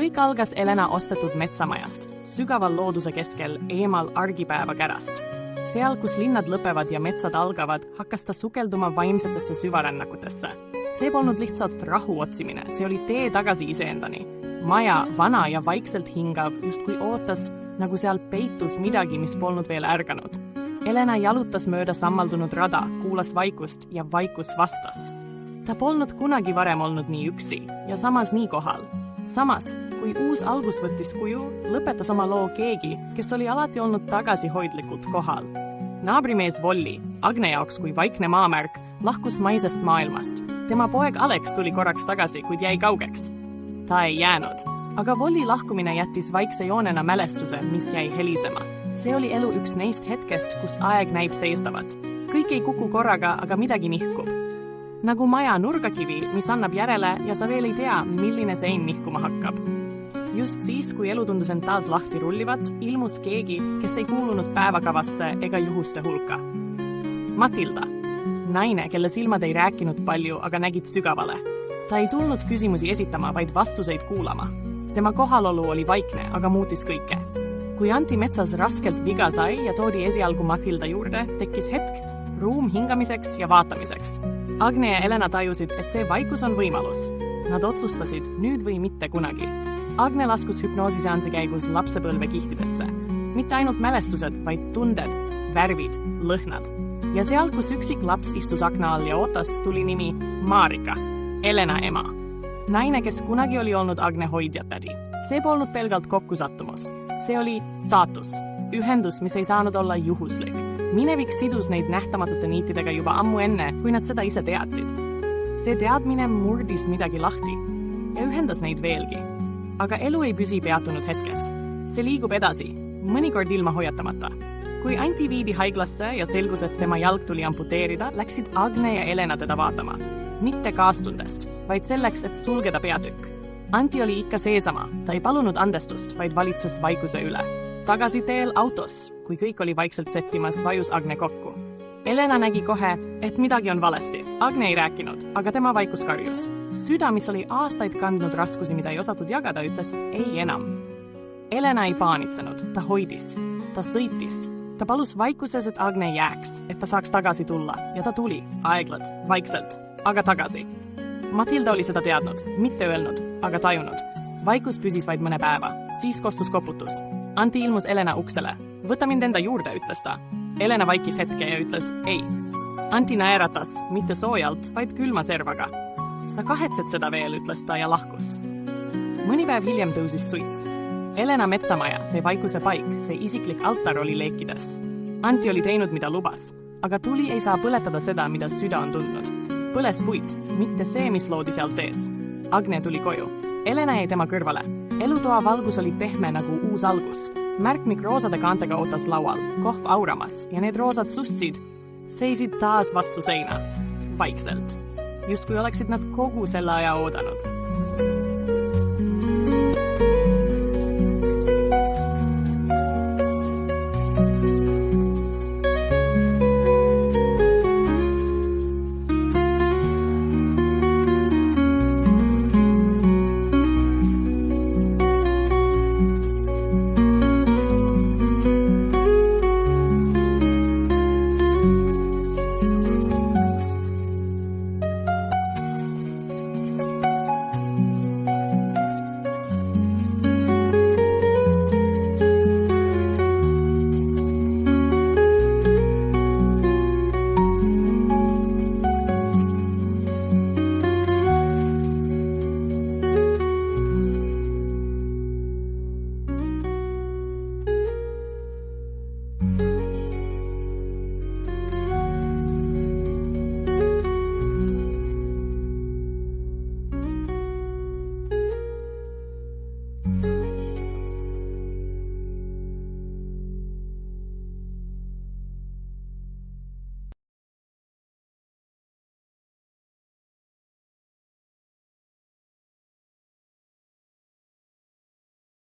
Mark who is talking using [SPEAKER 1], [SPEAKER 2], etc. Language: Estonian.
[SPEAKER 1] Kõik algas Elena ostetud metsamajast, sügaval looduse keskel, eemal argipäeva kärast. Seal, kus linnad lõpevad ja metsad algavad, hakkas ta sukelduma vaimsetesse süvarännakutesse. See polnud lihtsalt rahu otsimine, see oli tee tagasi iseendani. Maja, vana ja vaikselt hingav, justkui ootas, nagu seal peitus midagi, mis polnud veel ärganud. Elena jalutas mööda sammaldunud rada, kuulas vaikust ja vaikus vastas. Ta polnud kunagi varem olnud nii üksi ja samas nii kohal. Samas, kui uus algus võttis kuju, lõpetas oma loo keegi, kes oli alati olnud tagasihoidlikult kohal. Naabrimees Volli, Agne jaoks kui vaikne maamärk, lahkus maisest maailmast. Tema poeg Alex tuli korraks tagasi, kuid jäi kaugeks. Ta ei jäänud, aga Volli lahkumine jättis vaikse joonena mälestuse, mis jäi helisema. See oli elu üks neist hetkest, kus aeg näib seistavat. Kõik ei kuku korraga, aga midagi nihkub. Nagu maja nurgakivi, mis annab järele ja sa veel ei tea, milline sein nihkuma hakkab. Just siis, kui elu tundus end taas lahti rullivat, ilmus keegi, kes ei kuulunud päevakavasse ega juhuste hulka. Matilda, naine, kelle silmad ei rääkinud palju, aga nägid sügavale. Ta ei tulnud küsimusi esitama, vaid vastuseid kuulama. Tema kohalolu oli vaikne, aga muutis kõike. Kui Anti metsas raskelt viga sai ja toodi esialgu Matilda juurde, tekkis hetk, ruum hingamiseks ja vaatamiseks. Agne ja Elena tajusid, et see vaikus on võimalus. Nad otsustasid nüüd või mitte kunagi. Agne laskus hüpnoosiseansi käigus lapsepõlve kihtidesse. Mitte ainult mälestused, vaid tunded, värvid, lõhnad. Ja seal, kus üksik laps istus akna all ja ootas, tuli nimi Marika, Elena ema. Naine, kes kunagi oli olnud Agne hoidjatädi. See polnud pelgalt kokkusattumus. See oli saatus, ühendus, mis ei saanud olla juhuslik. Minevik sidus neid nähtamatute niitidega juba ammu enne, kui nad seda ise teadsid. See teadmine murdis midagi lahti ja ühendas neid veelgi. Aga elu ei püsi peatunud hetkes. See liigub edasi, mõnikord ilma hoiatamata. Kui Anti viidi haiglasse ja selgus, et tema jalg tuli amputeerida, läksid Agne ja Elena teda vaatama. Mitte kaastundest, vaid selleks, et sulgeda peatükk. Anti oli ikka seesama, ta ei palunud andestust, vaid valitses vaikuse üle. Tagasi teel autos, kui kõik oli vaikselt settimas, vajus Agne kokku. Elena nägi kohe, et midagi on valesti. Agne ei rääkinud, aga tema vaikus karjus. Süda, mis oli aastaid kandnud raskusi, mida ei osatud jagada, ütles ei enam. Elena ei paanitsenud, ta hoidis, ta sõitis. Ta palus vaikuses, et Agne jääks, et ta saaks tagasi tulla. Ja ta tuli, aeglalt, vaikselt, aga tagasi. Matilda oli seda teadnud, mitte öelnud, aga tajunud. Vaikus püsis vaid mõne päeva, siis kostus koputus. Anti ilmus Elena uksele. Võta mind enda juurde, ütles ta. Elena vaikis hetke ja ütles ei. Anti naeratas, mitte soojalt, vaid külma servaga. Sa kahetsed seda veel, ütles ta ja lahkus. Mõni päev hiljem tõusis suits. Elena metsamaja, see vaikuse paik, see isiklik altar oli leekides. Anti oli teinud, mida lubas, aga tuli ei saa põletada seda, mida süda on tundnud. Põles puit, mitte see, mis loodi seal sees. Agne tuli koju. Elena jäi tema kõrvale. Elutoa valgus oli pehme nagu uus algus. Märkmik roosade kaantega ootas laual, kohv auramas ja need roosad sussid seisid taas vastu seina, vaikselt. Justkui oleksid nad kogu selle aja oodanud.